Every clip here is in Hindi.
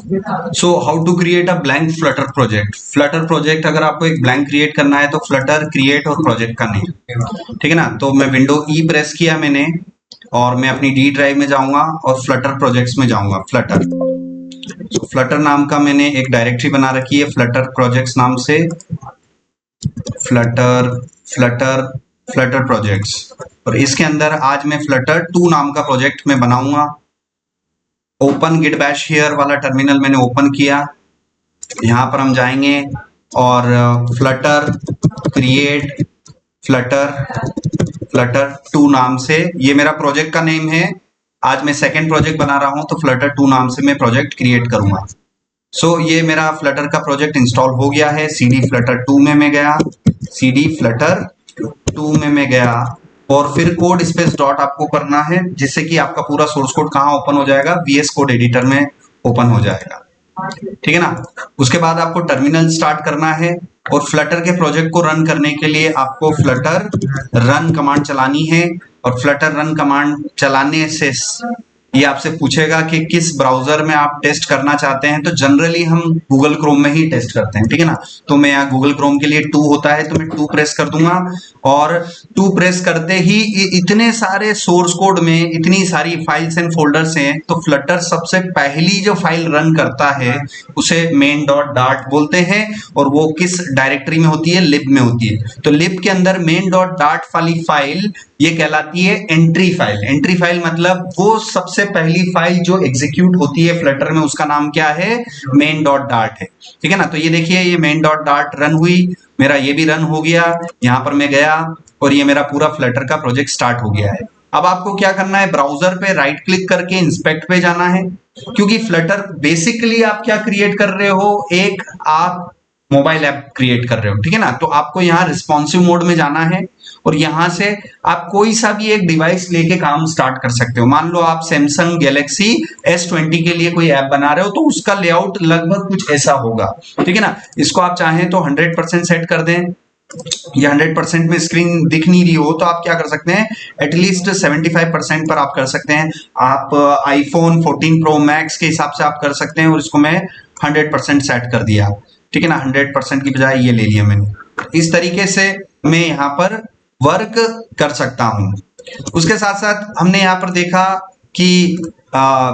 So how to create a blank Flutter project. Flutter project अगर आपको एक ब्लैंक क्रिएट करना है तो फ्लटर क्रिएट और प्रोजेक्ट का नेम, ठीक है ना। तो मैं विंडो ई प्रेस किया मैंने और मैं अपनी डी ड्राइव में जाऊंगा और फ्लटर प्रोजेक्ट्स में जाऊंगा। फ्लटर, तो फ्लटर नाम का मैंने एक डायरेक्टरी बना रखी है फ्लटर प्रोजेक्ट्स नाम से। फ्लटर फ्लटर फ्लटर प्रोजेक्ट्स, और इसके अंदर आज मैं फ्लटर 2 नाम का प्रोजेक्ट मैं बनाऊंगा। ओपन गिट बैश हियर वाला टर्मिनल मैंने ओपन किया, यहाँ पर हम जाएंगे और फ्लटर क्रिएट फ्लटर 2 नाम से, ये मेरा प्रोजेक्ट का नेम है। आज मैं सेकंड प्रोजेक्ट बना रहा हूं तो फ्लटर 2 नाम से मैं प्रोजेक्ट क्रिएट करूंगा। सो ये मेरा फ्लटर का प्रोजेक्ट इंस्टॉल हो गया है। सीडी फ्लटर 2 में मैं गया, सीडी फ्लटर 2 में मैं गया और फिर कोड स्पेस डॉट आपको करना है जिससे कि आपका पूरा सोर्स कोड कहाँ ओपन हो जाएगा, वीएस कोड एडिटर में ओपन हो जाएगा, ठीक है ना। उसके बाद आपको टर्मिनल स्टार्ट करना है और फ्लटर के प्रोजेक्ट को रन करने के लिए आपको फ्लटर रन कमांड चलानी है। और फ्लटर रन कमांड चलाने से ये आपसे पूछेगा कि किस ब्राउजर में आप टेस्ट करना चाहते हैं। तो जनरली हम गूगल क्रोम में ही टेस्ट करते हैं, ठीक है ना। तो मैं यहाँ गूगल क्रोम के लिए 2 होता है तो मैं 2 प्रेस कर दूंगा और 2 प्रेस करते ही इतने सारे सोर्स कोड में इतनी सारी फाइल्स एंड फोल्डर्स हैं, तो फ्लटर सबसे पहली जो फाइल रन करता है उसे मेन डॉट डाट बोलते हैं और वो किस डायरेक्टरी में होती है, लिब में होती है। तो लिब के अंदर मेन डॉट डाट वाली फाइल ये कहलाती है एंट्री फाइल। एंट्री फाइल मतलब वो सबसे पहली फाइल जो एग्जीक्यूट होती है फ्लटर में, उसका नाम क्या है, मेन डॉट डाट है, ठीक है ना। तो ये देखिए ये मेन डॉट डाट रन हुई, मेरा ये भी रन हो गया, यहां पर मैं गया और ये मेरा पूरा फ्लटर का प्रोजेक्ट स्टार्ट हो गया है। अब आपको क्या करना है, ब्राउजर पे राइट क्लिक करके इंस्पेक्ट पे जाना है, क्योंकि फ्लटर बेसिकली आप क्या क्रिएट कर रहे हो, एक आप मोबाइल ऐप क्रिएट कर रहे हो, ठीक है ना। तो आपको यहाँ रिस्पॉन्सिव मोड में जाना है और यहां से आप कोई सा भी एक डिवाइस लेके काम स्टार्ट कर सकते हो। मान लो आप सैमसंग गैलेक्सी S20 के लिए कोई ऐप बना रहे हो तो उसका लेआउट लगभग कुछ ऐसा होगा, ठीक है ना। इसको आप चाहें तो 100% सेट कर दें, ये 100% में स्क्रीन दिख नहीं रही हो तो आप क्या कर सकते हैं, एटलीस्ट 75% पर आप कर सकते हैं। आप आईफोन 14 प्रो मैक्स के हिसाब से आप कर सकते हैं और इसको मैं 100% सेट कर दिया, ठीक है ना। 100% की बजाय ये ले लिया मैंने। इस तरीके से मैं यहाँ पर वर्क कर सकता हूं। उसके साथ साथ हमने यहाँ पर देखा कि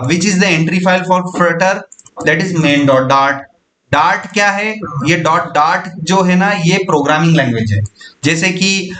which is the entry file for Flutter, that is main dot dot. Dot क्या है, ये डॉट डाट जो है ना ये प्रोग्रामिंग लैंग्वेज है। जैसे कि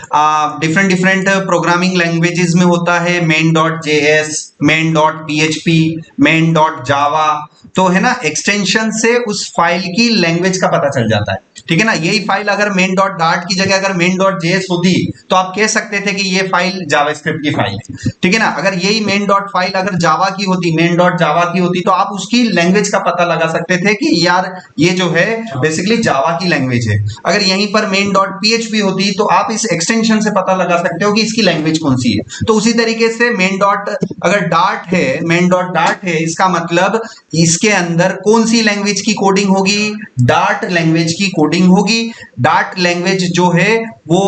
डिफरेंट डिफरेंट प्रोग्रामिंग लैंग्वेजेस में होता है main dot JS, main dot PHP, main dot जावा, तो है ना एक्सटेंशन से उस फाइल की लैंग्वेज का पता चल जाता है, ठीक है ना। यही फाइल अगर मेन डॉट डाट की जगह अगर मेन डॉट जेएस होती तो आप कह सकते थे कि ये फाइल जावास्क्रिप्ट की फाइल है, ठीक है ना। अगर यही मेन डॉट फाइल अगर जावा की होती, मेन डॉट जावा की होती, तो आप उसकी लैंग्वेज का पता लगा सकते थे कि यार ये जो है बेसिकली जावा की लैंग्वेज है। अगर यहीं पर मेन डॉट पीएचपी होती तो आप इस एक्सटेंशन से पता लगा सकते हो कि इसकी लैंग्वेज कौन सी है। तो उसी तरीके से मेन डॉट अगर डाट है, मेन डॉट डाट है, इसका मतलब इसके अंदर कौन सी लैंग्वेज की कोडिंग होगी, डाट लैंग्वेज की कोडिंग होगी। डाट लैंग्वेज जो है वो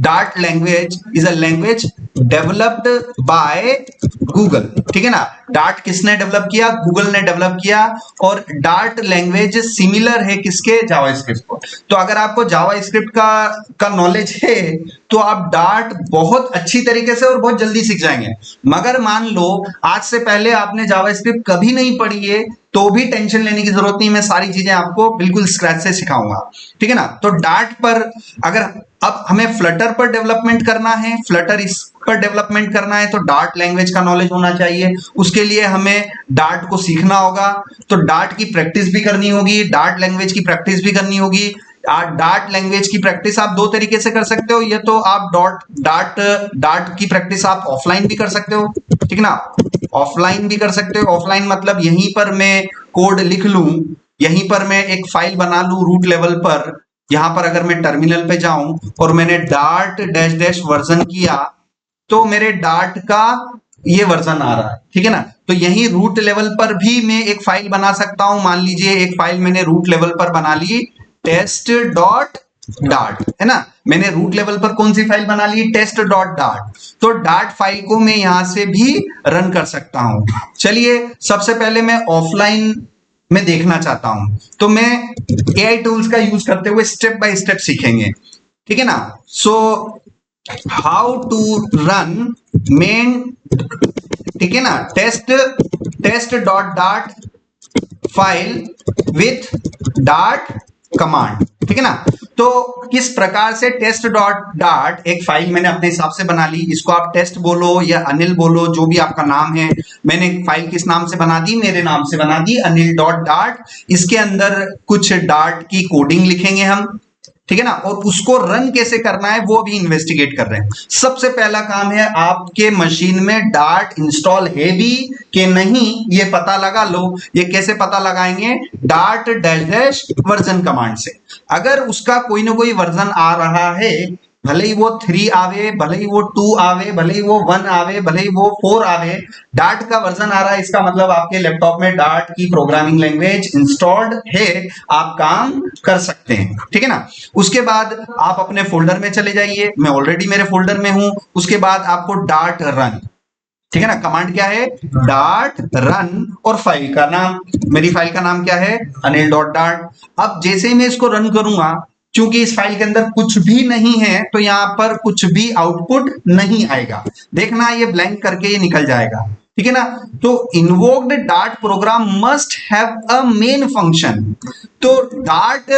dot language is a language developed by Google, ठीक है ना। डाट किसने डेवलप किया, गूगल ने डेवलप किया। और डाट लैंग्वेज सिमिलर है किसके, जावास्क्रिप्ट को। तो अगर आपको जावास्क्रिप्ट का नॉलेज है तो आप डाट बहुत अच्छी तरीके से और बहुत जल्दी सीख जाएंगे। मगर मान लो आज से पहले आपने जावास्क्रिप्ट कभी नहीं पढ़ी है तो भी टेंशन लेने की जरूरत नहीं, मैं सारी चीजें आपको बिल्कुल स्क्रैच से सिखाऊंगा, ठीक है ना। तो डाट पर अगर अब हमें फ्लटर पर डेवलपमेंट करना है, फ्लटर इस पर डेवलपमेंट करना है तो डाट लैंग्वेज का नॉलेज होना चाहिए। उसके लिए हमें डाट को सीखना होगा, तो डाट की प्रैक्टिस भी करनी होगी, डाट लैंग्वेज की प्रैक्टिस भी करनी होगी। डाट लैंग्वेज की प्रैक्टिस आप 2 तरीके से कर सकते हो, या तो आप डाट की प्रैक्टिस आप ऑफलाइन भी कर सकते हो, ठीक ना। ऑफलाइन भी कर सकते हो, ऑफलाइन मतलब यहीं पर मैं कोड लिख लूं, यहीं पर मैं एक फाइल बना लूं रूट लेवल पर। यहां पर अगर मैं टर्मिनल पे जाऊं और मैंने डाट डैश डैश वर्जन किया तो मेरे डाट का ये वर्जन आ रहा है, ठीक है ना। तो यही रूट लेवल पर भी मैं एक फाइल बना सकता हूं। मान लीजिए एक फाइल मैंने रूट लेवल पर बना ली, टेस्ट डॉट डाट, है ना। मैंने रूट लेवल पर कौन सी फाइल बना ली, टेस्ट डॉट डाट। तो डाट फाइल को मैं यहां से भी रन कर सकता हूं। चलिए सबसे पहले मैं ऑफलाइन मैं देखना चाहता हूं, तो मैं एआई टूल्स का यूज करते हुए स्टेप बाय स्टेप सीखेंगे, ठीक है ना। So how to run main, ठीक है ना, test test dot dat file with dat command, ठीक है ना। तो किस प्रकार से टेस्ट डॉट डाट एक फाइल मैंने अपने हिसाब से बना ली, इसको आप टेस्ट बोलो या अनिल बोलो, जो भी आपका नाम है। मैंने एक फाइल किस नाम से बना दी, मेरे नाम से बना दी, अनिल डॉट डाट। इसके अंदर कुछ डाट की कोडिंग लिखेंगे हम, ठीक है ना, और उसको रन कैसे करना है वो भी इन्वेस्टिगेट कर रहे हैं। सबसे पहला काम है आपके मशीन में डार्ट इंस्टॉल है भी कि नहीं, ये पता लगा लो। ये कैसे पता लगाएंगे, dart dash dash version command से। अगर उसका कोई ना कोई वर्जन आ रहा है, भले ही वो 3 आवे, भले ही वो 2 आवे, भले ही वो 1 आवे, भले ही वो 4 आवे, डार्ट का वर्जन आ रहा है, इसका मतलब आपके लैपटॉप में डार्ट की प्रोग्रामिंग लैंग्वेज इंस्टॉल्ड है, आप काम कर सकते हैं, ठीक है ना। उसके बाद आप अपने फोल्डर में चले जाइए, मैं ऑलरेडी मेरे फोल्डर में हूं। उसके बाद आपको डार्ट रन, ठीक है ना, कमांड क्या है, डार्ट रन, और फाइल का नाम, मेरी फाइल का नाम क्या है, अनिल डॉट डार्ट। अब जैसे ही मैं इसको रन करूंगा, क्योंकि इस फाइल के अंदर कुछ भी नहीं है, तो यहां पर कुछ भी आउटपुट नहीं आएगा। देखना, ये ब्लैंक करके ये निकल जाएगा, ठीक है ना। तो invoked Dart program must have a main function. तो डार्ट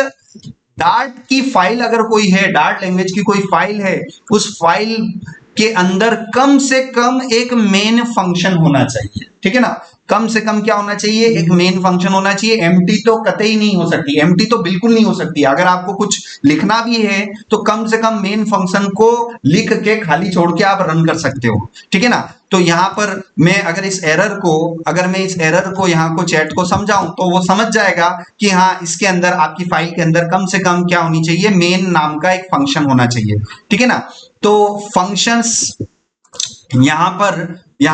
डार्ट की फाइल अगर कोई है, डार्ट लैंग्वेज की कोई फाइल है, उस फाइल के अंदर कम से कम एक मेन फंक्शन होना चाहिए, ठीक है ना। कम से कम क्या होना चाहिए, एक मेन फंक्शन होना चाहिए। एम्प्टी तो कतई नहीं हो सकती, एम्प्टी तो बिल्कुल नहीं हो सकती। अगर आपको कुछ लिखना भी है तो कम से कम मेन फंक्शन को लिख के खाली छोड़ के आप रन कर सकते हो, ठीक है ना। तो यहां पर मैं अगर इस एरर को यहाँ को चैट को समझाऊं, तो वो समझ जाएगा कि हाँ, इसके अंदर आपकी फाइल के अंदर कम से कम क्या होनी चाहिए, मेन नाम का एक फंक्शन होना चाहिए, ठीक है ना। तो फंक्शंस यहां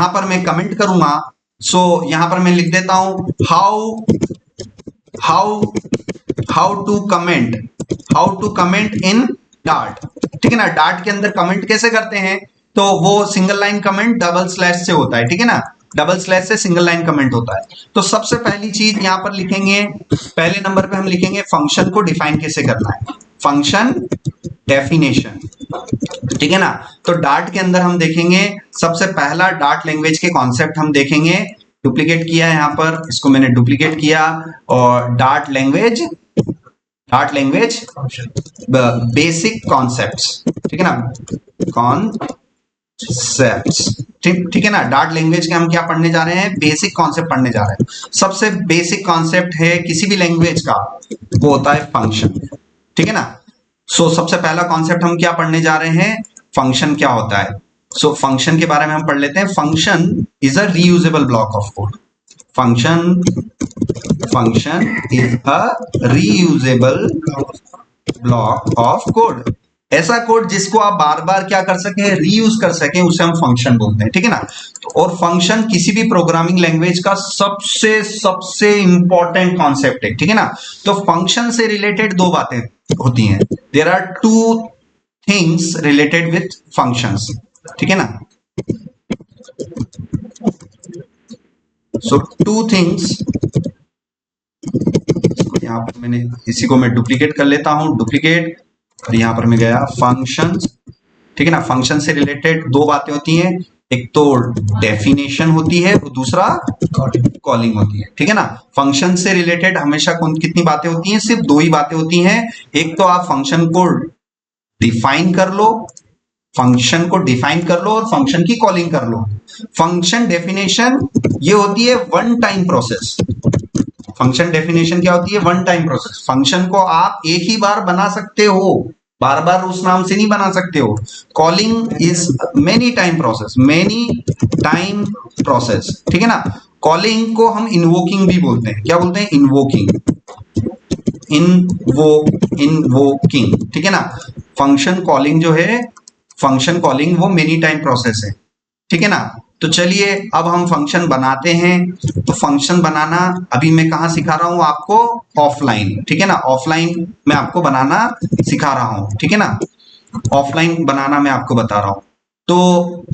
पर मैं कमेंट करूंगा। सो यहां पर मैं लिख देता हूं, how how how to comment in Dart, ठीक है ना। डार्ट के अंदर कमेंट कैसे करते हैं, तो वो single line comment double slash से होता है, ठीक है ना। डबल स्लैश से सिंगल लाइन कमेंट होता है। तो सबसे पहली चीज यहां पर लिखेंगे, पहले नंबर पे हम लिखेंगे फंक्शन को डिफाइन कैसे करना है, फंक्शन डेफिनेशन, ठीक है ना। तो डार्ट के अंदर हम देखेंगे, सबसे पहला डार्ट लैंग्वेज के कॉन्सेप्ट हम देखेंगे। डुप्लीकेट किया है यहां पर, इसको मैंने डुप्लीकेट किया, और डार्ट लैंग्वेज बेसिक कॉन्सेप्ट्स, ठीक है ना, कॉन्सेप्ट्स, ठीक है ना। डार्ट लैंग्वेज के हम क्या पढ़ने जा रहे हैं, बेसिक कॉन्सेप्ट पढ़ने जा रहे हैं। सबसे बेसिक कॉन्सेप्ट है किसी भी लैंग्वेज का, वो होता है फंक्शन, ठीक है ना। सो सबसे पहला कॉन्सेप्ट हम क्या पढ़ने जा रहे हैं, फंक्शन क्या होता है। सो फंक्शन के बारे में हम पढ़ लेते हैं। Function is a reusable block of code. Function is a reusable block of code. ऐसा कोड जिसको आप बार बार क्या कर सकें, रीयूज कर सकें, उसे हम फंक्शन बोलते हैं, ठीक है ना। और फंक्शन किसी भी प्रोग्रामिंग लैंग्वेज का सबसे सबसे इंपॉर्टेंट कॉन्सेप्ट है, ठीक है ना। तो फंक्शन से रिलेटेड दो बातें होती हैं, there are two things related with functions, ठीक है ना। सो टू थिंग्स, यहां पर मैंने इसी को मैं डुप्लीकेट कर लेता हूं, डुप्लीकेट, और यहां पर मैं गया फंक्शंस, ठीक है ना। फंक्शन से रिलेटेड दो बातें होती हैं, एक तो डेफिनेशन होती है और दूसरा कॉलिंग होती है, ठीक है ना। फंक्शन से रिलेटेड हमेशा कितनी बातें होती हैं, सिर्फ दो ही बातें होती हैं। एक तो आप फंक्शन को डिफाइन कर लो, और फंक्शन की कॉलिंग कर लो। फंक्शन डेफिनेशन ये होती है one time process. Function definition क्या होती है, वन टाइम प्रोसेस। फंक्शन को आप एक ही बार बना सकते हो, बार बार उस नाम से नहीं बना सकते हो। Calling is many time process, ठीक है ना। कॉलिंग को हम इन्वोकिंग भी बोलते हैं, क्या बोलते हैं, इन्वोकिंग, ठीक है ना। फंक्शन कॉलिंग जो है, फंक्शन कॉलिंग वो मेनी टाइम प्रोसेस है, ठीक है ना। तो चलिए अब हम फंक्शन बनाते हैं। तो फंक्शन बनाना अभी मैं कहाँ सिखा रहा हूं आपको, ऑफलाइन, ठीक है ना। ऑफलाइन मैं आपको बनाना सिखा रहा हूं, ठीक है ना। ऑफलाइन बनाना मैं आपको बता रहा हूं। तो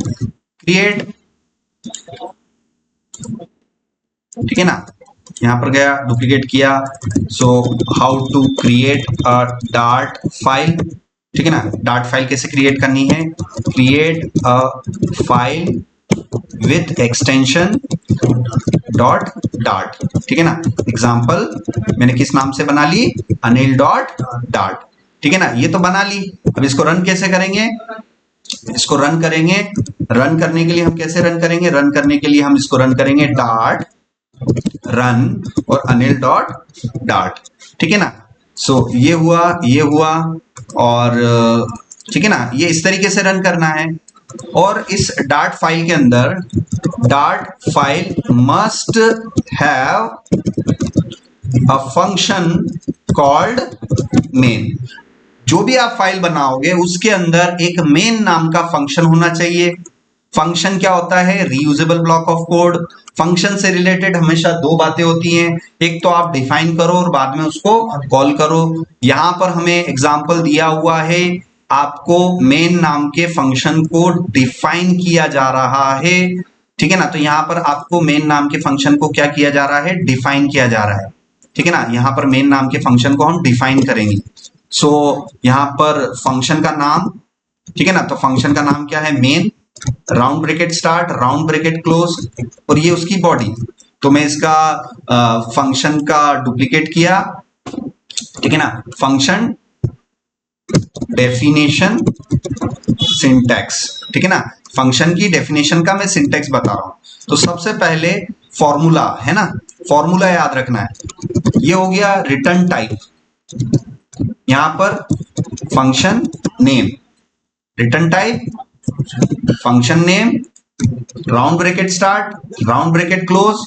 क्रिएट, ठीक है ना, यहाँ पर गया, डुप्लीकेट किया। So how to create a Dart file, ठीक है ना। डार्ट फाइल कैसे क्रिएट करनी है, create a file with extension dot dart, ठीक है ना। एग्जाम्पल मैंने किस नाम से बना ली, अनिल डॉट डार्ट, ठीक है ना। ये तो बना ली। अब इसको रन कैसे करेंगे, इसको रन करेंगे। रन करने के लिए हम कैसे रन करेंगे, रन करने के लिए हम इसको रन करेंगे डार्ट रन और अनिल डॉट डार्ट, ठीक है ना। सो ये हुआ, ये हुआ, और ठीक है ना, ये इस तरीके से रन करना है। और इस डार्ट फाइल के अंदर, dart file must have a function called main. जो भी आप फाइल बनाओगे उसके अंदर एक मेन नाम का फंक्शन होना चाहिए। फंक्शन क्या होता है, reusable block of code. Function से रिलेटेड हमेशा दो बातें होती हैं, एक तो आप डिफाइन करो और बाद में उसको कॉल करो। यहां पर हमें एग्जांपल दिया हुआ है, आपको मेन नाम के फंक्शन को डिफाइन किया जा रहा है, ठीक है ना। तो यहां पर आपको मेन नाम के फंक्शन को क्या किया जा रहा है, डिफाइन किया जा रहा है, ठीक है ना। यहां पर मेन नाम के फंक्शन को हम डिफाइन करेंगे। सो यहां पर फंक्शन का नाम, ठीक है ना, तो फंक्शन का नाम क्या है, main, round bracket start, round bracket close, और ये उसकी बॉडी। तो मैं इसका फंक्शन का डुप्लीकेट किया, ठीक है ना। फंक्शन डेफिनेशन सिंटैक्स, ठीक है ना। फंक्शन की डेफिनेशन का मैं सिंटैक्स बता रहा हूं। तो सबसे पहले फॉर्मूला है ना, फॉर्मूला याद रखना है। ये हो गया रिटर्न टाइप, यहां पर function name, return type function name, round bracket start, round bracket close,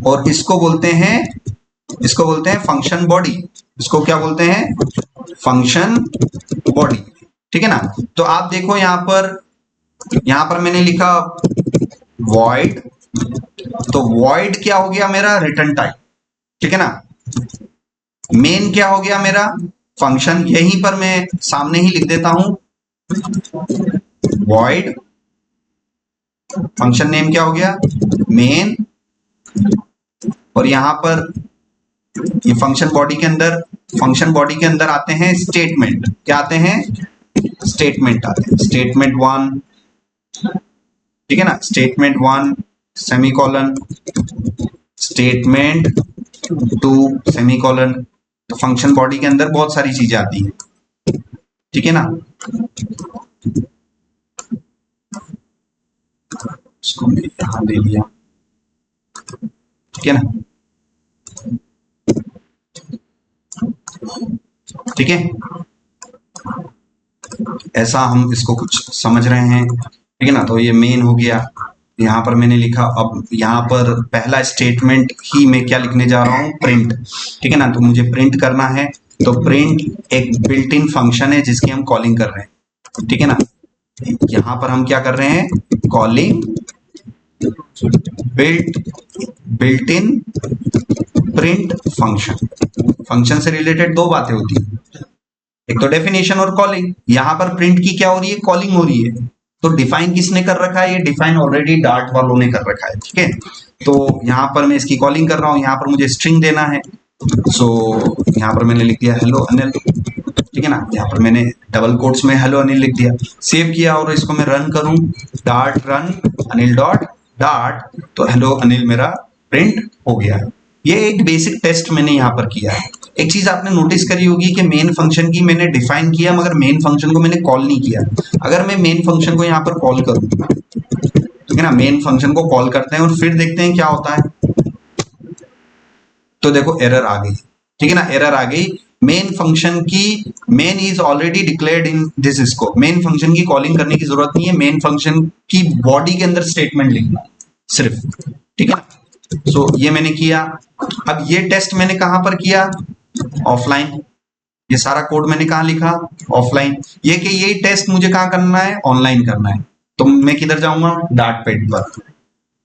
और इसको बोलते हैं फंक्शन बॉडी। इसको क्या बोलते हैं, फंक्शन बॉडी, ठीक है ना। तो आप देखो यहां पर मैंने लिखा void, तो void क्या हो गया मेरा, रिटर्न टाइप, ठीक है ना। मेन क्या हो गया मेरा, फंक्शन। यहीं पर मैं सामने ही लिख देता हूं, void फंक्शन नेम क्या हो गया, मेन, और यहां पर ये फंक्शन बॉडी के अंदर आते हैं स्टेटमेंट। क्या आते हैं, स्टेटमेंट आते हैं। स्टेटमेंट 1, ठीक है ना, स्टेटमेंट 1 सेमीकोलन, स्टेटमेंट 2 सेमीकोलन। तो फंक्शन बॉडी के अंदर बहुत सारी चीजें आती हैं, ठीक है ना। इसको मैंने यहां दे दिया, ठीक है ना, ठीक है। ऐसा हम इसको कुछ समझ रहे हैं, ठीक है ना। तो ये मेन हो गया, यहां पर मैंने लिखा। अब यहां पर पहला स्टेटमेंट ही मैं क्या लिखने जा रहा हूं, प्रिंट, ठीक है ना। तो मुझे प्रिंट करना है, तो प्रिंट एक बिल्ट इन फंक्शन है जिसकी हम कॉलिंग कर रहे हैं, ठीक है ना। यहां पर हम क्या कर रहे हैं, calling built in print function. Function से रिलेटेड दो बातें होती हैं, एक तो डेफिनेशन और कॉलिंग। यहां पर प्रिंट की क्या हो रही है, कॉलिंग हो रही है। तो डिफाइन किसने कर रखा है, ये डिफाइन ऑलरेडी डार्ट वालों ने कर रखा है, ठीक है। तो यहां पर मैं इसकी कॉलिंग कर रहा हूं, यहां पर मुझे स्ट्रिंग देना है। सो यहां पर मैंने लिख दिया हेलो अनिल, ठीक है ना। यहां पर मैंने डबल कोट्स में हेलो अनिल लिख दिया, सेव किया, और इसको मैं रन करूं, Dart run Anil dot dart, तो हेलो अनिल मेरा प्रिंट हो गया। ये एक बेसिक टेस्ट मैंने यहां पर किया है। एक चीज आपने नोटिस करी होगी कि मेन फंक्शन की मैंने डिफाइन किया, मगर मेन फंक्शन को मैंने कॉल नहीं किया। अगर मैं मेन फंक्शन को यहां पर कॉल करूं, ठीक है ना, मेन फंक्शन को कॉल करते हैं और फिर देखते हैं क्या होता है। तो देखो एरर आ गई, ठीक है ना, एरर आ गई। मेन फंक्शन की, main is already declared in this scope. Main function की कॉलिंग करने की जरूरत नहीं है, मेन फंक्शन की बॉडी के अंदर स्टेटमेंट लिखना सिर्फ, ठीक है ना। सो ये मैंने किया। अब ये टेस्ट मैंने कहां पर किया, ऑफलाइन। ये सारा कोड मैंने कहां लिखा, ऑफलाइन। ये कि ये टेस्ट मुझे कहां करना है, ऑनलाइन करना है। तो मैं किधर जाऊंगा, डार्ट पैड पर,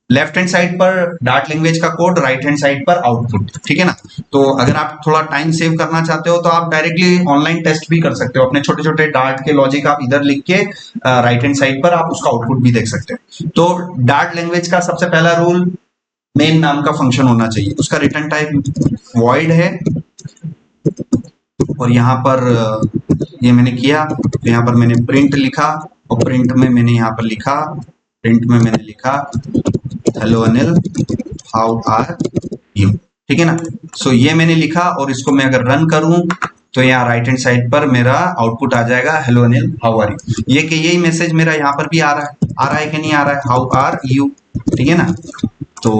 लेफ्ट हैंड साइड पर डार्ट लैंग्वेज का कोड, राइट हैंड साइड पर आउटपुट, ठीक है ना। तो अगर आप थोड़ा टाइम सेव करना चाहते हो तो आप डायरेक्टली ऑनलाइन टेस्ट भी कर सकते हो। अपने छोटे छोटे डार्ट के लॉजिक आप इधर लिख के राइट हैंड साइड पर आप उसका आउटपुट भी देख सकते हो। तो डार्ट लैंग्वेज का सबसे पहला रूल, मेन नाम का फंक्शन होना चाहिए। उसका रिटर्न टाइप वॉइड है, और यहाँ पर ये मैंने किया तो यहाँ पर मैंने प्रिंट लिखा, और प्रिंट में मैंने यहाँ पर लिखा, प्रिंट में मैंने लिखा hello Anil how are you, ठीक है ना। सो ये मैंने लिखा, और इसको मैं अगर रन करूं तो यहाँ राइट हैंड साइड पर मेरा आउटपुट आ जाएगा hello Anil how are you. ये कि यही मैसेज मेरा यहाँ पर भी आ रहा है कि नहीं आ रहा है, हाउ आर यू, ठीक है ना। तो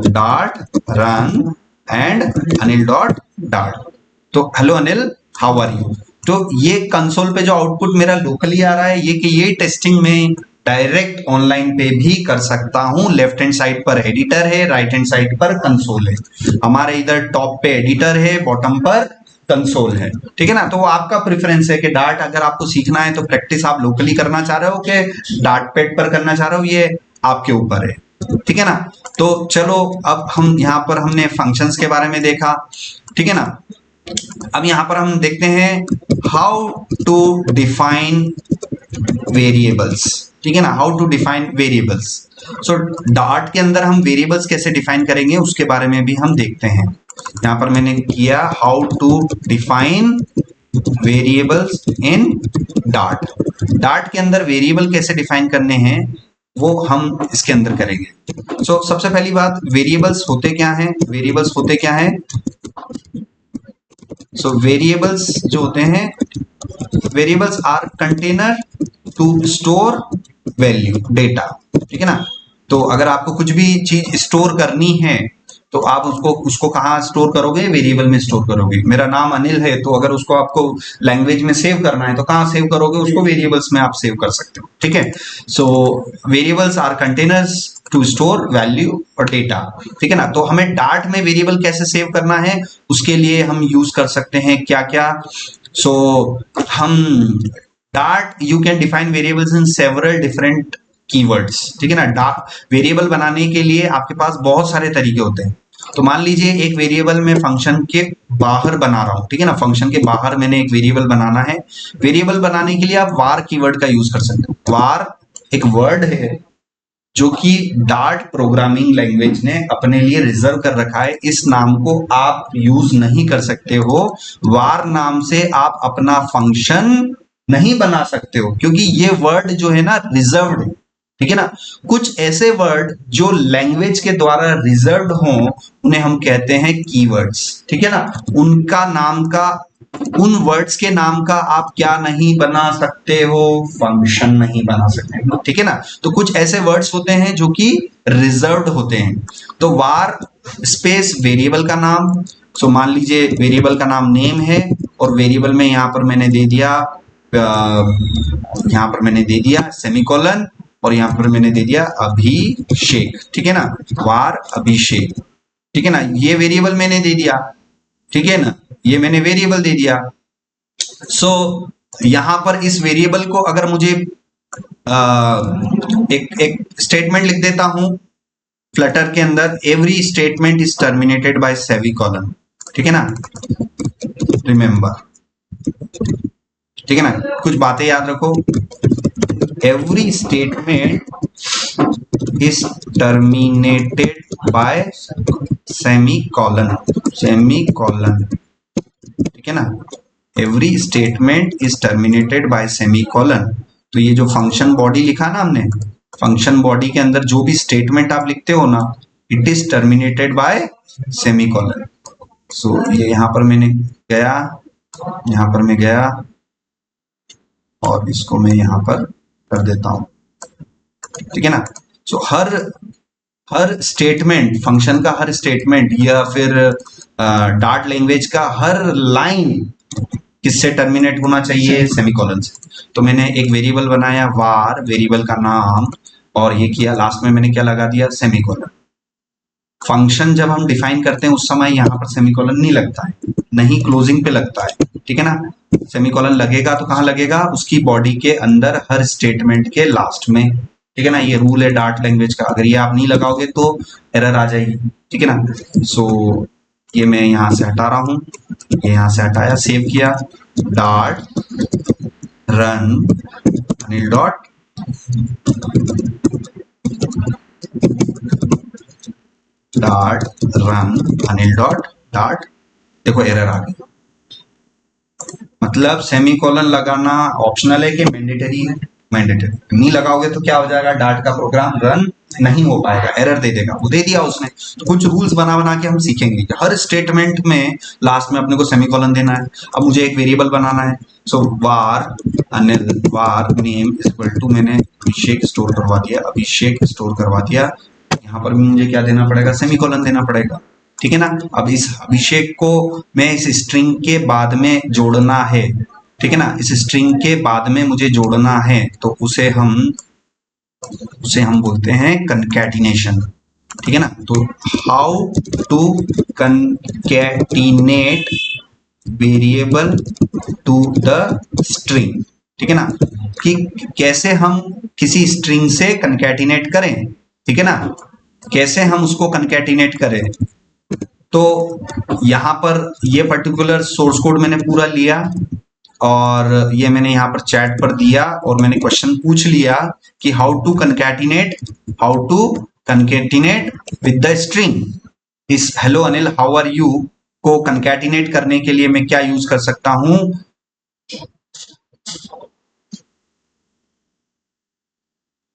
dot run and Anil dot dot, तो hello Anil how are you. तो ये कंसोल पे जो आउटपुट मेरा लोकली आ रहा है, ये कि ये टेस्टिंग में डायरेक्ट ऑनलाइन पे भी कर सकता हूं। लेफ्ट हैंड साइड पर एडिटर है, राइट हैंड साइड पर कंसोल है। हमारे इधर टॉप पे एडिटर है, बॉटम पर कंसोल है, ठीक है ना। तो वो आपका प्रेफरेंस है कि डार्ट अगर आपको सीखना है तो प्रैक्टिस आप लोकली करना चाह रहे हो कि डार्ट पैड पर करना चाह रहे हो, ये आपके ऊपर है, ठीक है ना। तो चलो अब हम यहाँ पर हमने फंक्शंस के बारे में देखा, ठीक है ना। अब यहाँ पर हम देखते हैं हाउ टू डिफाइन वेरिएबल्स, ठीक है ना, how to define variables. So Dart के अंदर हम वेरिएबल्स कैसे डिफाइन करेंगे उसके बारे में भी हम देखते हैं। यहाँ पर मैंने किया how to define variables in Dart. Dart के अंदर वेरिएबल कैसे डिफाइन करने हैं वो हम इसके अंदर करेंगे। सो सबसे पहली बात, वेरिएबल्स होते क्या हैं, वेरिएबल्स होते क्या हैं। सो वेरिएबल्स जो होते हैं, variables are container to store value data, ठीक है ना। तो अगर आपको कुछ भी चीज स्टोर करनी है तो आप उसको कहाँ स्टोर करोगे, वेरिएबल में स्टोर करोगे। मेरा नाम अनिल है, तो अगर उसको आपको लैंग्वेज में सेव करना है तो कहाँ सेव करोगे, उसको वेरिएबल्स में आप सेव कर सकते हो, ठीक है। So variables are containers to store value और डेटा, ठीक है ना। तो हमें डार्ट में वेरिएबल कैसे सेव करना है उसके लिए हम यूज कर सकते हैं क्या क्या। सो हम dart you can define variables in several different keywords, ठीक है ना। डार्ट वेरिएबल बनाने के लिए आपके पास बहुत सारे तरीके होते हैं। तो मान लीजिए एक वेरिएबल में फंक्शन के बाहर बना रहा हूं, ठीक है ना, फंक्शन के बाहर मैंने एक वेरिएबल बनाना है। वेरिएबल बनाने के लिए आप वार कीवर्ड का यूज कर सकते हो। वार एक वर्ड है जो कि डार्ट प्रोग्रामिंग लैंग्वेज ने अपने लिए रिजर्व कर रखा है। इस नाम को आप यूज नहीं कर सकते हो। वार नाम से आप अपना फंक्शन नहीं बना सकते हो, क्योंकि ये वर्ड जो है ना रिजर्व्ड है, ठीक है ना। कुछ ऐसे वर्ड जो लैंग्वेज के द्वारा रिजर्व्ड हों उन्हें हम कहते हैं कीवर्ड्स, ठीक है ना। उनका नाम का, उन वर्ड्स के नाम का आप क्या नहीं बना सकते हो, फंक्शन नहीं बना सकते, ठीक है ना। तो कुछ ऐसे वर्ड्स होते हैं जो कि रिजर्व्ड होते हैं। तो वार स्पेस वेरिएबल का नाम। सो मान लीजिए वेरिएबल का नाम नेम है, और वेरिएबल में यहाँ पर मैंने दे दिया सेमीकोलन, और यहाँ पर मैंने दे दिया अभिषेक, ठीक है ना, वार अभिषेक, ठीक है ना। ये वेरिएबल मैंने दे दिया, ठीक है ना, ये मैंने वेरिएबल दे दिया। सो यहां पर इस वेरिएबल को अगर मुझे एक स्टेटमेंट लिख देता हूं फ्लटर के अंदर, every statement is terminated by semicolon, ठीक है ना, रिमेंबर, ठीक है ना। कुछ बातें याद रखो, every statement is terminated by semicolon, semicolon, ठीक है ना। Every statement is terminated by semicolon. तो ये जो फंक्शन बॉडी लिखा ना हमने, फंक्शन बॉडी के अंदर जो भी स्टेटमेंट आप लिखते हो ना, it is terminated by semicolon. So ये यहाँ पर मैंने गया, यहाँ पर मैं गया और इसको मैं यहाँ पर कर देता हूं, ठीक है ना। सो हर स्टेटमेंट, फंक्शन का हर स्टेटमेंट या फिर डार्ट लैंग्वेज का हर लाइन किससे टर्मिनेट होना चाहिए, सेमीकोलन से। तो मैंने एक वेरिएबल बनाया वार, वेरिएबल का नाम, और ये किया, लास्ट में मैंने क्या लगा दिया, सेमीकोलन। फंक्शन जब हम डिफाइन करते हैं उस समय यहाँ पर सेमीकोलन नहीं लगता है, नहीं क्लोजिंग पे लगता है, ठीक है ना। सेमीकोलन लगेगा तो कहाँ लगेगा, उसकी बॉडी के अंदर हर स्टेटमेंट के लास्ट में, ठीक है ना। ये रूल है डार्ट लैंग्वेज का, अगर ये आप नहीं लगाओगे तो एरर आ जाएगी, ठीक है ना। सो ये मैं यहाँ से हटा रहा हूं, ये यहाँ से हटाया, सेव किया, dart run Anil dot, dot run Anil dot dot, देखो एरर आ गई। मतलब सेमीकोलन लगाना ऑप्शनल है कि मैंडेटरी है? मैंडेटरी। नहीं लगाओगे तो क्या हो जाएगा, डार्ट का प्रोग्राम रन नहीं हो पाएगा, एरर दे देगा। वो दे दिया उसने। तो कुछ रूल्स बना बना के हम सीखेंगे कि हर स्टेटमेंट में लास्ट में अपने को सेमीकोलन देना है। अब मुझे एक वेरिएबल बनाना है, सो वार अनिल वार नेम इक्वल टू, मैंने अभिषेक स्टोर करवा दिया, अभिषेक स्टोर करवा दिया। यहाँ पर भी मुझे क्या देना पड़ेगा, सेमीकोलन देना पड़ेगा, ठीक है ना। अब इस अभिषेक को मैं इस स्ट्रिंग के बाद में जोड़ना है, ठीक है ना, इस स्ट्रिंग के बाद में मुझे जोड़ना है, तो उसे हम बोलते हैं कंकैटिनेशन, ठीक है ना। तो how to concatenate variable to the string, ठीक है ना, कि कैसे हम किसी स्ट्रिंग से कंकैटिनेट करें, ठीक है ना, कैसे हम उसको कंकैटिनेट करें। तो यहाँ पर ये पर्टिकुलर सोर्स कोड मैंने पूरा लिया और ये मैंने यहाँ पर चैट पर दिया और मैंने क्वेश्चन पूछ लिया कि how to concatenate with the string. इस hello Anil how are you को कंकैटिनेट करने के लिए मैं क्या यूज कर सकता हूं,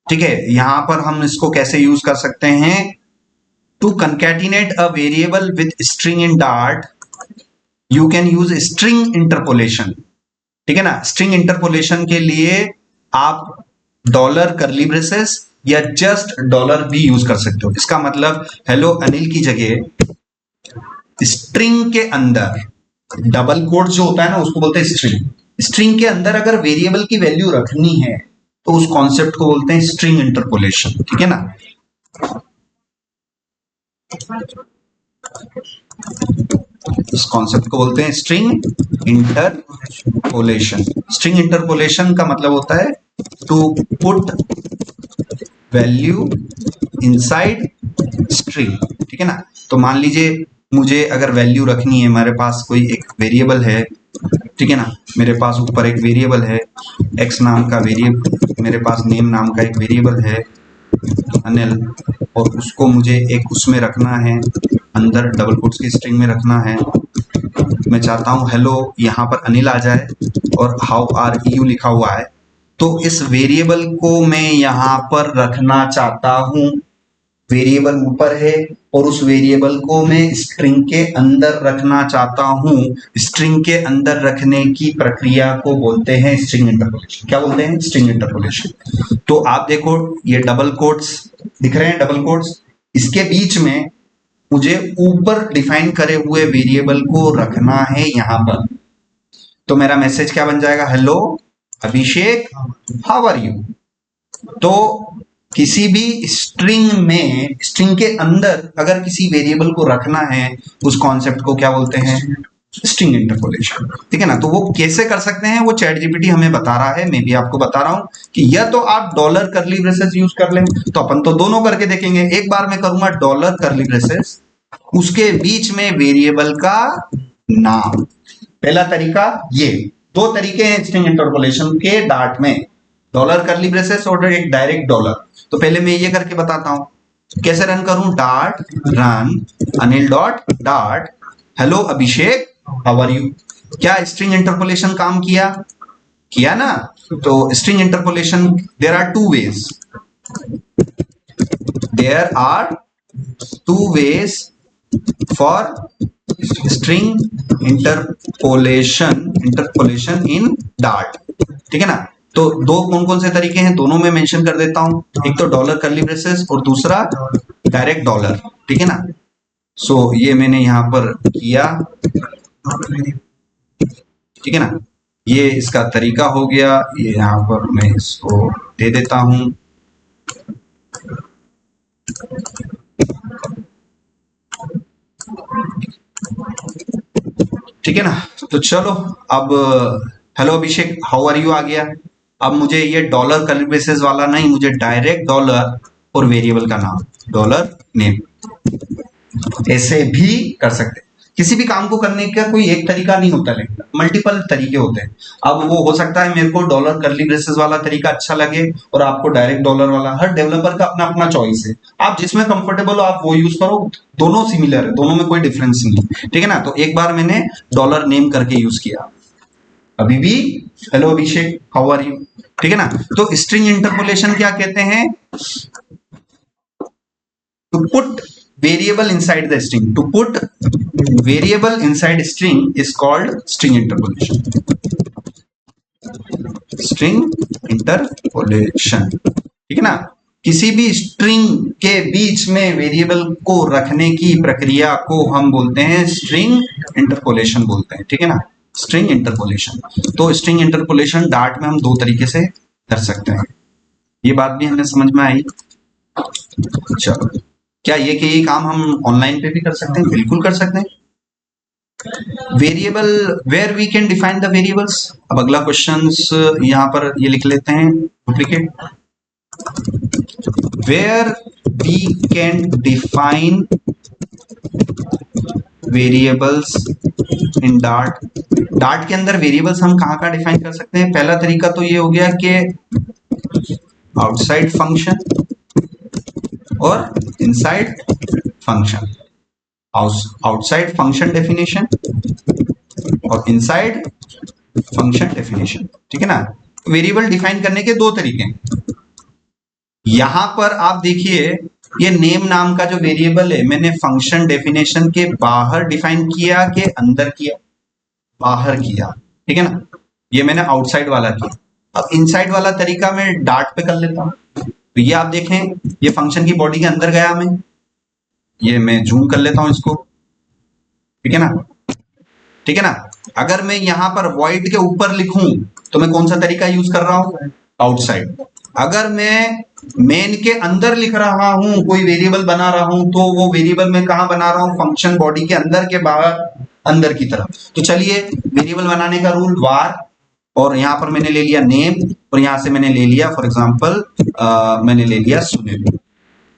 ठीक है। यहां पर हम इसको कैसे यूज कर सकते हैं, to concatenate a variable with string in Dart you can use string interpolation, ठीक है ना। स्ट्रिंग इंटरपोलेशन के लिए आप डॉलर करली ब्रेसेस या जस्ट डॉलर भी यूज कर सकते हो। इसका मतलब हेलो अनिल की जगह स्ट्रिंग के अंदर डबल कोट जो होता है ना उसको बोलते हैं स्ट्रिंग। स्ट्रिंग के अंदर अगर वेरिएबल की वैल्यू रखनी है तो उस कॉन्सेप्ट को बोलते हैं स्ट्रिंग इंटरपोलेशन, ठीक है ना। इस कॉन्सेप्ट को बोलते हैं स्ट्रिंग इंटरपोलेशन। स्ट्रिंग इंटरपोलेशन का मतलब होता है to put value inside string, ठीक है ना। तो मान लीजिए मुझे अगर वैल्यू रखनी है, मेरे पास कोई एक वेरिएबल है, ठीक है ना, मेरे पास ऊपर एक वेरिएबल है एक्स नाम का वेरिएबल, मेरे पास नेम नाम का एक वेरिएबल है अनिल, और उसको मुझे एक उसमें रखना है, अंदर डबल कोट्स की स्ट्रिंग में रखना है। मैं चाहता हूं हेलो यहां पर अनिल आ जाए और हाउ आर यू लिखा हुआ है, तो इस वेरिएबल को मैं यहां पर रखना चाहता हूं। वेरिएबल ऊपर है और उस वेरिएबल को मैं स्ट्रिंग के अंदर रखना चाहता हूं। स्ट्रिंग के अंदर रखने की प्रक्रिया को बोलते हैं स्ट्रिंग इंटरपोलेशन। क्या बोलते हैं, स्ट्रिंग इंटरपोलेशन। तो आप देखो ये डबल कोट्स दिख रहे हैं, डबल कोट्स, इसके बीच में मुझे ऊपर डिफाइन करे हुए वेरिएबल को रखना है यहां पर। तो मेरा मैसेज क्या बन जाएगा, hello Abhishek how are you. तो किसी भी स्ट्रिंग में, स्ट्रिंग के अंदर अगर किसी वेरिएबल को रखना है उस कॉन्सेप्ट को क्या बोलते हैं, स्ट्रिंग इंटरपोलेशन, ठीक है ना। तो वो कैसे कर सकते हैं वो चैट जीपीटी हमें बता रहा है, मैं भी आपको बता रहा हूं कि या तो आप डॉलर करली ब्रेसेस यूज कर लें, तो अपन तो दोनों करके देखेंगे। एक बार मैं करूंगा डॉलर करली ब्रेसेस, उसके बीच में वेरिएबल का नाम। पहला तरीका, ये दो तरीके हैं स्ट्रिंग इंटरपोलेशन के डार्ट में, डॉलर करली ब्रेसेस और एक डायरेक्ट डॉलर। तो पहले मैं ये करके बताता हूं कैसे रन करूं, Dart run Anil dot dart hello Abhishek how are you. क्या स्ट्रिंग इंटरपोलेशन काम किया ना। तो string interpolation there are two ways, there are two ways for string interpolation in Dart, ठीक है ना। तो दो कौन कौन से तरीके हैं, दोनों में मेंशन कर देता हूं, एक तो डॉलर करली ब्रेसेस और दूसरा डायरेक्ट डॉलर, ठीक है ना। सो ये मैंने यहां पर किया, ठीक है ना। ये इसका तरीका हो गया, ये यहां पर मैं इसको दे देता हूं, ठीक है ना। तो चलो अब hello Abhishek how are you आ गया। अब मुझे ये डॉलर कर्ली ब्रेसेस वाला नहीं, मुझे डायरेक्ट डॉलर और वेरिएबल का नाम डॉलर नेम, ऐसे भी कर सकते। किसी भी काम को करने का कोई एक तरीका नहीं होता, लेकिन मल्टीपल तरीके होते हैं। अब वो हो सकता है मेरे को डॉलर कर्ली ब्रेसेस वाला तरीका अच्छा लगे और आपको डायरेक्ट डॉलर वाला। हर डेवलपर का अपना अपना चॉइस है, आप जिसमें कंफर्टेबल हो आप वो यूज करो। दोनों सिमिलर है, दोनों में कोई डिफरेंस नहीं है, ठीक है ना। तो एक बार मैंने डॉलर नेम करके यूज किया, अभी भी hello Abhishek how are you, ठीक है ना। तो स्ट्रिंग इंटरपोलेशन क्या कहते हैं? To put variable inside the string. To put variable inside string is called string interpolation. String interpolation, ठीक है ना। किसी भी स्ट्रिंग के बीच में वेरिएबल को रखने की प्रक्रिया को हम बोलते हैं स्ट्रिंग इंटरपोलेशन बोलते हैं, ठीक है ना। String interpolation. तो स्ट्रिंग इंटरपोलेशन डार्ट में हम दो तरीके से कर सकते हैं। ये बात भी हमें समझ में आई। चलो, क्या ये कि ये काम हम ऑनलाइन पे भी कर सकते हैं? बिल्कुल कर सकते हैं। Variable, where we can define the variables. अब अगला क्वेश्चन यहां पर ये लिख लेते हैं duplicate. Where we can define variables in Dart. Dart के अंदर वेरिएबल्स हम कहाँ कहाँ डिफाइन कर सकते हैं? पहला तरीका तो ये हो गया कि आउटसाइड फंक्शन और inside function. Outside function definition और इनसाइड फंक्शन डेफिनेशन, ठीक है ना। वेरिएबल डिफाइन करने के दो तरीके हैं। यहां पर आप देखिए, ये नेम नाम का जो वेरिएबल है मैंने फंक्शन डेफिनेशन के बाहर डिफाइन किया कि अंदर किया? बाहर किया, ठीक है ना। ये मैंने आउटसाइड वाला किया। अब इनसाइड वाला तरीका मैं डार्ट पे कर लेता हूं। तो ये आप देखें, ये फंक्शन की बॉडी के अंदर गया, मैं ये मैं जूम कर लेता हूं इसको, ठीक है ना, ठीक है ना। अगर मैं यहां पर वॉइड के ऊपर लिखूं तो मैं कौन सा तरीका यूज कर रहा हूं? आउटसाइड। अगर मैं मेन के अंदर लिख रहा हूं, कोई वेरिएबल बना रहा हूं, तो वो वेरिएबल मैं कहां बना रहा हूं? फंक्शन बॉडी के अंदर के बाहर, अंदर की तरफ। तो चलिए, वेरिएबल बनाने का रूल वार, और यहां पर मैंने ले लिया नेम, और यहां से मैंने ले लिया फॉर एग्जांपल मैंने ले लिया सुनील,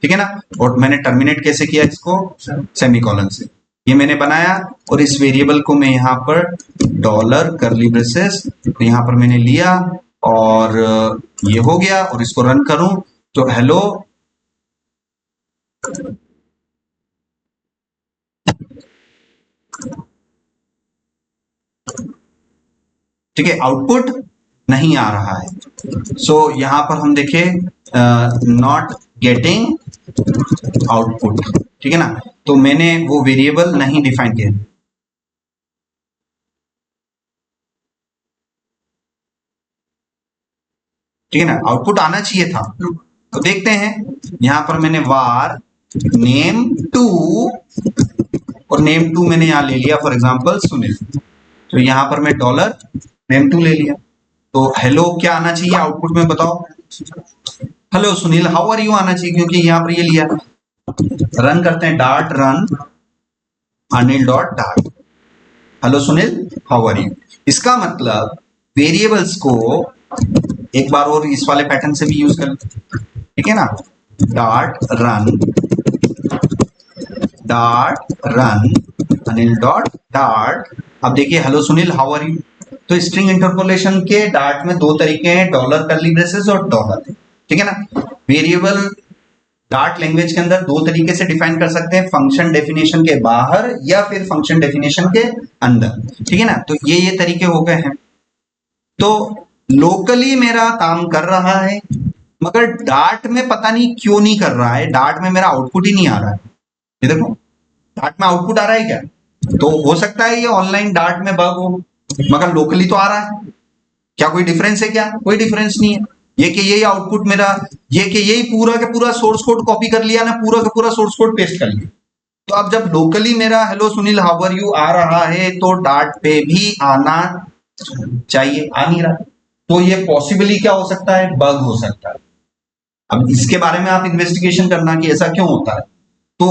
ठीक है ना। और मैंने टर्मिनेट कैसे किया इसको? सेमीकोलन से। ये मैंने बनाया, और इस वेरिएबल को मैं यहाँ पर डॉलर कर्ली ब्रेसेस यहाँ पर मैंने लिया, और ये हो गया। और इसको रन करूं तो हेलो ठीक है, आउटपुट नहीं आ रहा है। सो यहां पर हम देखें नॉट गेटिंग आउटपुट, ठीक है ना। तो मैंने वो वेरिएबल नहीं डिफाइन किया, ठीक है ना। आउटपुट आना चाहिए था। तो देखते हैं, यहां पर मैंने वार नेम टू, और नेम टू मैंने यहां ले लिया फॉर एग्जांपल सुनील। तो यहां पर मैं डॉलर नेम टू ले लिया। तो हेलो क्या आना चाहिए आउटपुट में, बताओ? Hello Sunil how are you आना चाहिए, क्योंकि यहां पर ये लिया। रन करते हैं, dart run Anil dot dart, hello Sunil how are you. इसका मतलब वेरिएबल्स को एक बार और इस वाले पैटर्न से भी यूज कर, ठीक है ना। Dart run Anil dot dart. अब देखिए hello Sunil how are you. तो स्ट्रिंग इंटरपोलेशन के डार्ट में दो तरीके हैं, डॉलर कर्ली ब्रेसेस और डॉलर, ठीक है ना। वेरिएबल डार्ट लैंग्वेज के अंदर दो तरीके से डिफाइन कर सकते हैं, फंक्शन डेफिनेशन के बाहर या फिर फंक्शन डेफिनेशन के अंदर, ठीक है ना। तो ये तरीके हो गए हैं। तो लोकली मेरा काम कर रहा है, मगर डार्ट में पता नहीं क्यों नहीं कर रहा है। डार्ट में मेरा आउटपुट ही नहीं आ रहा है। ये देखो, डार्ट में आउटपुट आ रहा है क्या? तो हो सकता है ये ऑनलाइन डार्ट में बग हो, मगर लोकली तो आ रहा है। क्या कोई डिफरेंस है? क्या कोई डिफरेंस नहीं है। ये कि यही आउटपुट मेरा, ये कि यही पूरा का पूरा सोर्स कोड कॉपी कर लिया ना, पूरा का पूरा सोर्स कोड पेस्ट कर लिया। तो अब जब लोकली मेरा hello Sunil how are you आ रहा है, तो डार्ट पे भी आना चाहिए, आ नहीं रहा। तो ये पॉसिबली क्या हो सकता है? बग हो सकता है। अब इसके बारे में आप इन्वेस्टिगेशन करना कि ऐसा क्यों होता है। तो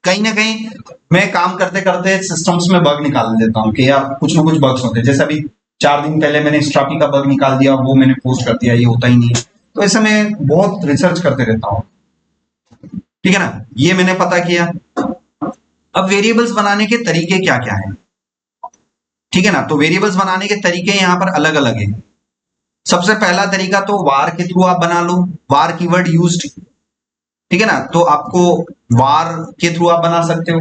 कहीं ना कहीं मैं काम करते करते सिस्टम्स में बग निकाल देता हूँ कि यार कुछ ना कुछ बग्स होते हैं। जैसे अभी 4 दिन पहले मैंने स्ट्रापी का बग निकाल दिया, वो मैंने पोस्ट कर दिया, ये होता ही नहीं है। तो ऐसे मैं बहुत रिसर्च करते रहता हूँ, ठीक है ना। ये मैंने पता किया, अब वेरिएबल्स बनाने के तरीके क्या क्या है, ठीक है ना। तो वेरिएबल्स बनाने के तरीके यहाँ पर अलग अलग है। सबसे पहला तरीका तो वार के थ्रू आप बना लो, वार कीवर्ड यूज्ड, ठीक है ना। तो आपको वार के थ्रू आप बना सकते हो।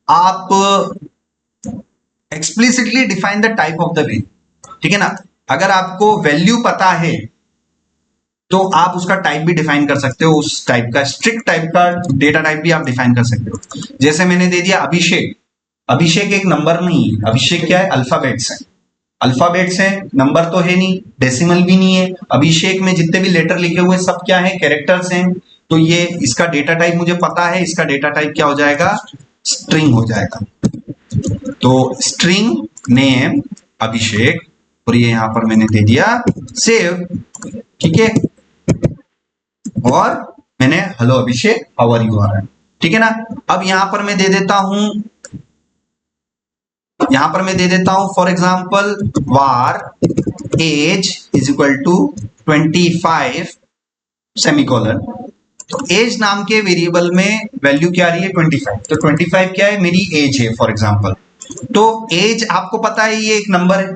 आप explicitly define the type of the variable, ठीक है ना। अगर आपको वैल्यू पता है तो आप उसका टाइप भी डिफाइन कर सकते हो, उस टाइप का स्ट्रिक्ट टाइप का डेटा टाइप भी आप डिफाइन कर सकते हो। जैसे मैंने दे दिया अभिषेक, अभिषेक एक नंबर नहीं है, अभिषेक क्या है, अल्फाबेट्स है, अल्फाबेट्स है, नंबर तो है नहीं, डेसिमल भी नहीं है। अभिषेक में जितने भी लेटर लिखे हुए सब क्या है, कैरेक्टर्स हैं। तो ये इसका डेटा टाइप मुझे पता है, इसका डेटा टाइप क्या हो जाएगा, स्ट्रिंग हो जाएगा। तो स्ट्रिंग नेम अभिषेक, और ये यहां पर मैंने दे दिया सेव, ठीक है। और मैंने hello Abhishek how are you आ रहा है, ठीक है ना। अब यहां पर मैं दे देता हूं, यहां पर मैं दे देता हूं for example var age is equal to 25 semicolon. तो एज नाम के वेरिएबल में वैल्यू क्या आ रही है, 25। तो 25 क्या है, मेरी एज है फॉर एग्जांपल। तो एज आपको पता है ये एक नंबर है,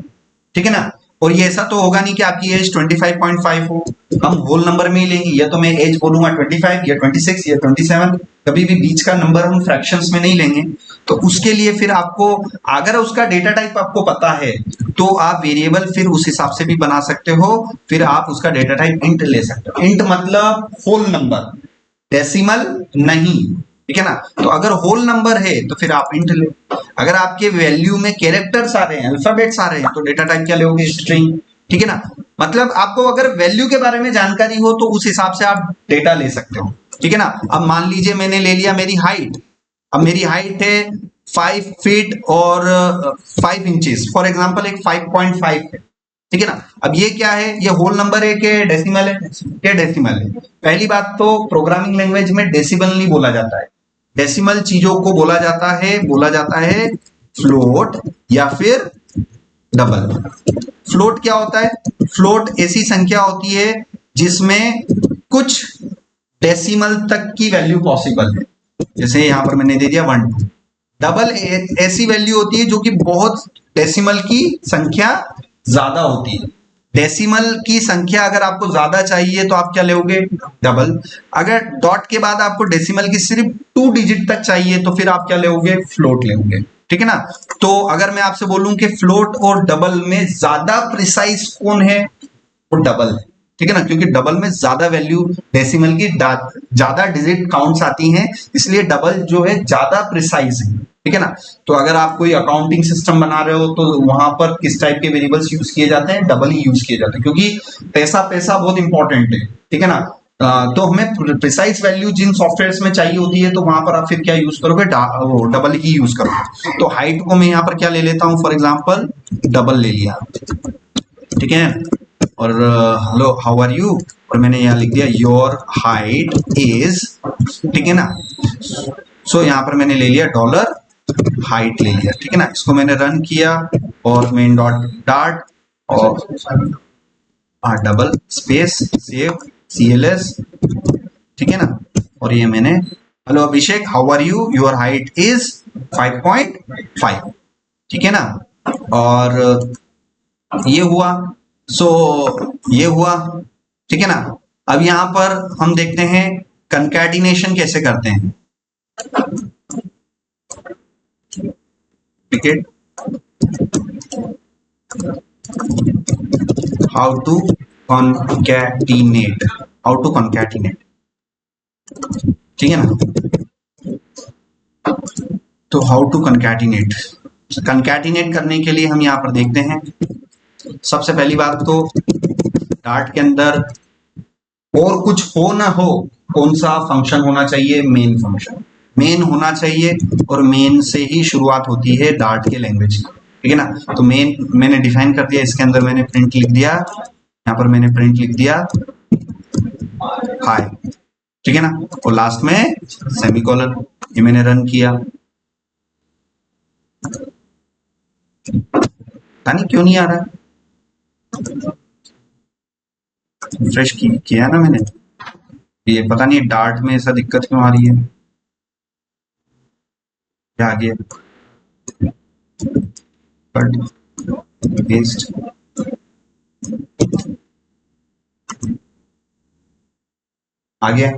ठीक है ना। और ये ऐसा तो होगा नहीं कि आपकी एज 25.5 हो, हम होल नंबर में ही लेंगे। या तो मैं एज बोलूंगा 25 या 26 या 27, कभी भी बीच का नंबर हम फ्रैक्शंस में नहीं लेंगे। तो उसके लिए फिर आपको, अगर उसका डेटा टाइप आपको पता है तो आप वेरिएबल फिर उस हिसाब से भी बना सकते हो। फिर आप उसका डेटा टाइप इंट ले सकते हो। इंट मतलब होल नंबर, डेसिमल नहीं, ठीक है ना। तो अगर होल नंबर है तो फिर आप इंट ले। अगर आपके वैल्यू में कैरेक्टर्स आ रहे हैं, अल्फाबेट्स आ रहे हैं, तो डेटा टाइप क्या लोगे, स्ट्रिंग, ठीक है ना। मतलब आपको अगर वैल्यू के बारे में जानकारी हो तो उस हिसाब से आप डेटा ले सकते हो, ठीक है ना। अब मान लीजिए मैंने ले लिया मेरी हाइट, अब मेरी हाइट है 5 फीट और 5 इंचेस, फॉर एग्जाम्पल एक 5.5 है, ठीक है ना। अब ये क्या है, ये होल नंबर है कि डेसिमल है, क्या डेसिमल है। पहली बात तो प्रोग्रामिंग लैंग्वेज में डेसिमल नहीं बोला जाता है, डेसिमल चीजों को बोला जाता है फ्लोट या फिर डबल। फ्लोट क्या होता है, फ्लोट ऐसी संख्या होती है जिसमें कुछ डेसिमल तक की वैल्यू पॉसिबल है। जैसे यहां पर मैंने दे दिया 1 2। डबल ऐसी वैल्यू होती है जो कि बहुत डेसिमल की संख्या ज्यादा होती है। डेसिमल की संख्या अगर आपको ज्यादा चाहिए तो आप क्या लोगे, डबल। अगर डॉट के बाद आपको डेसिमल की सिर्फ 2 डिजिट तक चाहिए तो फिर आप क्या लोगे, फ्लोट लोगे, ठीक है ना। तो अगर मैं आपसे बोलूं कि फ्लोट और डबल में ज्यादा प्रिसाइज कौन है, वो डबल है, ठीक है ना। क्योंकि डबल में ज्यादा वैल्यू डेसिमल की ज्यादा डिजिट काउंट्स आती हैं, इसलिए डबल जो है ज्यादा प्रिसाइज है, ठीक है ना। तो अगर आप कोई अकाउंटिंग सिस्टम बना रहे हो तो वहां पर किस टाइप के वेरिएबल्स यूज किए जाते हैं, डबल ही यूज किए जाते हैं, क्योंकि पैसा पैसा बहुत इंपॉर्टेंट है, ठीक है ना। तो हमें प्रिसाइज वैल्यू जिन सॉफ्टवेयर्स में चाहिए होती है तो वहां पर आप फिर क्या यूज करोगे, वो डबल ही यूज करोगे। तो हाइट को मैं यहाँ पर क्या ले लेता हूँ, फॉर एग्जाम्पल डबल ले लिया, ठीक है। और हेलो हाउ आर यू, और मैंने यहाँ लिख दिया योर हाइट इज, ठीक है ना। सो यहाँ पर मैंने ले लिया डॉलर हाइट ले लिया, ठीक है ना। इसको मैंने रन किया और मेन डॉट डार्ट और डबल स्पेस सेव CLS, ठीक है ना। और ये मैंने hello Abhishek how are you, your height is 5.5, ठीक है ना। और ये हुआ, ये हुआ, ठीक है ना। अब यहां पर हम देखते हैं कंकैटिनेशन कैसे करते हैं, ठीक है। हाउ टू कॉन्कैटिनेट, ठीक है ना। तो हाउ टू कंकैटिनेट करने के लिए हम यहाँ पर देखते हैं, सबसे पहली बात तो डार्ट के अंदर और कुछ हो ना हो, कौन सा फंक्शन होना चाहिए, मेन फंक्शन, मेन होना चाहिए। और मेन से ही शुरुआत होती है डार्ट के लैंग्वेज की, ठीक है ना। तो मेन मैंने डिफाइन कर दिया, इसके अंदर मैंने प्रिंट लिख दिया, यहाँ पर मैंने प्रिंट लिख दिया हाय, ठीक है ना। और लास्ट में सेमीकोलन, ये मैंने रन किया, पता नहीं क्यों नहीं आ रहा है, रिफ्रेश किया ना मैंने, ये पता नहीं डार्ट में ऐसा दिक्कत क्यों आ रही है। आगे कट पेस्ट आ गया।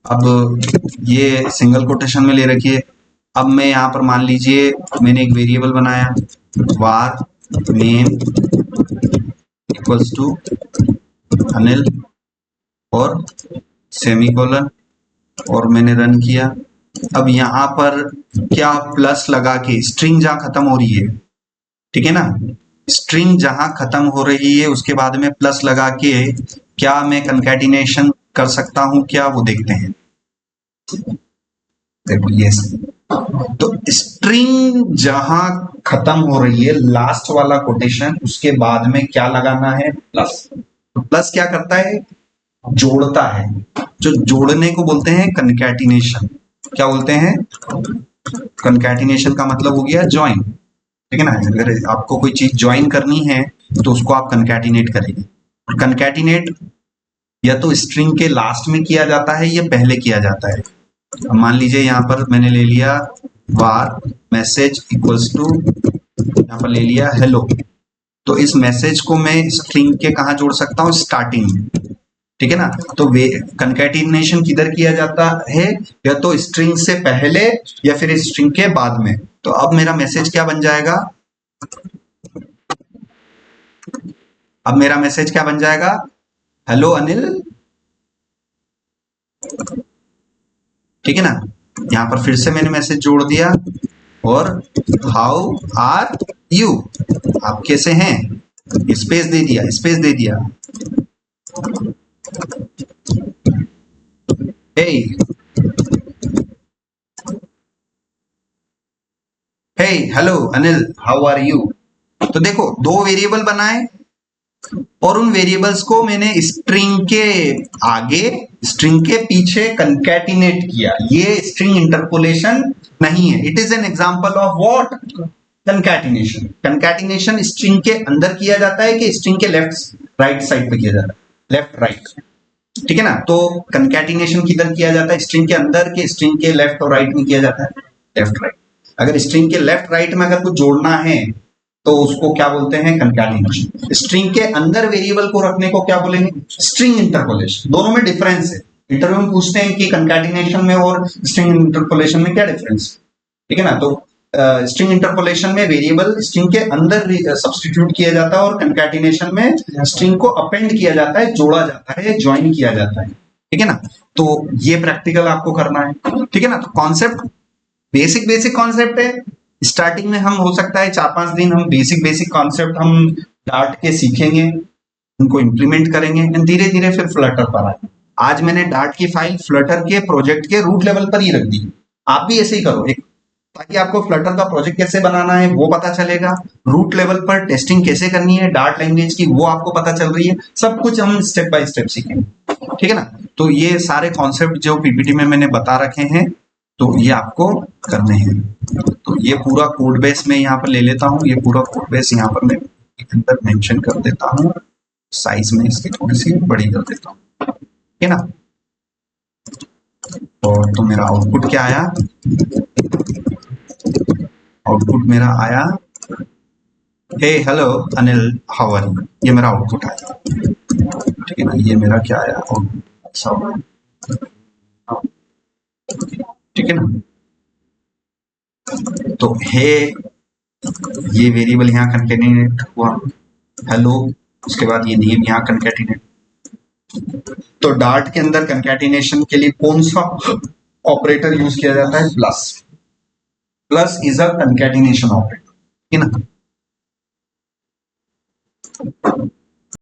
अब ये सिंगल कोटेशन में ले रखिए। अब मैं यहाँ पर मान लीजिए मैंने एक वेरिएबल बनाया var name equals to Anil और सेमीकोलन और मैंने रन किया। अब यहाँ पर क्या प्लस लगा के स्ट्रिंग जहां खत्म हो रही है, ठीक है ना, स्ट्रिंग जहां खत्म हो रही है उसके बाद में प्लस लगा के क्या मैं कंकैटिनेशन कर सकता हूं क्या, वो देखते हैं। देखो ये तो स्ट्रिंग जहां खत्म हो रही है लास्ट वाला कोटेशन उसके बाद में क्या लगाना है, प्लस। तो प्लस क्या करता है, जोड़ता है। जो जोड़ने को बोलते हैं कंकैटिनेशन। क्या बोलते हैं, कंकैटिनेशन का मतलब हो गया ज्वाइन, ठीक है ना। अगर आपको कोई चीज ज्वाइन करनी है तो उसको आप कंकैटिनेट करेंगे। और कंकैटिनेट या तो स्ट्रिंग के लास्ट में किया जाता है या पहले किया जाता है। मान लीजिए यहाँ पर मैंने ले लिया वार मैसेज इक्वल्स टू, यहाँ पर ले लिया हेलो, तो इस मैसेज को मैं स्ट्रिंग के कहा जोड़ सकता हूँ, स्टार्टिंग में, ठीक है ना। तो वे कंकैटिनेशन किधर किया जाता है, या तो स्ट्रिंग से पहले या फिर स्ट्रिंग के बाद में। तो अब मेरा मैसेज क्या बन जाएगा, अब मेरा मैसेज क्या बन जाएगा, हेलो अनिल, ठीक है ना। यहां पर फिर से मैंने मैसेज जोड़ दिया और हाउ आर यू, आप कैसे हैं, स्पेस दे दिया, स्पेस दे दिया। Hey hey hello Anil how are you. तो देखो दो वेरिएबल बनाए और उन वेरिएबल्स को मैंने स्ट्रिंग के आगे स्ट्रिंग के पीछे कंकैटिनेट किया। ये स्ट्रिंग इंटरपोलेशन नहीं है, it is an example of what, concatenation. Concatenation string के अंदर किया जाता है कि स्ट्रिंग के लेफ्ट राइट साइड पे किया जाता है, लेफ्ट राइट, ठीक है ना। तो कंकैटिनेशन किधर किया जाता है, स्ट्रिंग के अंदर के स्ट्रिंग के लेफ्ट और राइट में किया जाता है, लेफ्ट राइट। अगर स्ट्रिंग के लेफ्ट राइट में अगर कुछ जोड़ना है तो उसको क्या बोलते हैं, कंकैटिनेशन। स्ट्रिंग के अंदर वेरिएबल को रखने को क्या बोलेंगे, स्ट्रिंग इंटरपोलेशन। दोनों में डिफरेंस है। इंटरव्यू में पूछते हैं कि कंकैटिनेशन में और स्ट्रिंग इंटरपोलेशन में क्या डिफरेंस, ठीक है ना। तो स्ट्रिंग इंटरपोलेशन में वेरिएबल स्ट्रिंग के अंदर सब्स्टिट्यूट किया जाता है और कंकैटिनेशन में स्ट्रिंग को अपेंड किया जाता है, जोड़ा जाता है, ज्वाइन किया जाता है, ठीक है ना। तो ये प्रैक्टिकल आपको करना है, ठीक है ना। तो कॉन्सेप्ट बेसिक कॉन्सेप्ट है। स्टार्टिंग में हम हो सकता है 4-5 दिन हम बेसिक कॉन्सेप्ट हम डार्ट के सीखेंगे, उनको इंप्लीमेंट करेंगे, धीरे धीरे फिर फ्लटर पर आए। आज मैंने डार्ट की फाइल फ्लटर के प्रोजेक्ट के रूट लेवल पर ही रख दी। आप भी ऐसे ही करो एक, ताकि आपको फ्लटर का प्रोजेक्ट कैसे बनाना है वो पता चलेगा, रूट लेवल पर टेस्टिंग कैसे करनी है डार्ट लैंग्वेज की वो आपको पता चल रही है। सब कुछ हम स्टेप बाय स्टेप सीखेंगे, ठीक है ना। तो ये सारे कॉन्सेप्ट जो पीपीटी में मैंने बता रखे हैं तो ये आपको करने हैं। तो ये पूरा कोड बेस में यहाँ पर ले लेता हूँ, ये पूरा कोड बेस यहाँ पर मैं अंदर मेंशन कर देता हूँ, साइज में इसकी थोड़ी सी बड़ी कर देता हूँ, ठीक है ना। और तो मेरा आउटपुट क्या आया, आउटपुट मेरा आया hey hello Anil how are you, ये मेरा आउटपुट आया, ठीक है ना। ये मेरा क्या आया, आउटपुट, ठीक है ना। तो हे ये वेरिएबल यहाँ कंकैटिनेट हुआ, हेलो उसके बाद ये नेम यहाँ कंकैटिनेट। तो डार्ट के अंदर कंकैटिनेशन के लिए कौन सा ऑपरेटर यूज किया जाता है, plus. Plus is a concatenation operator, ठीक है ना।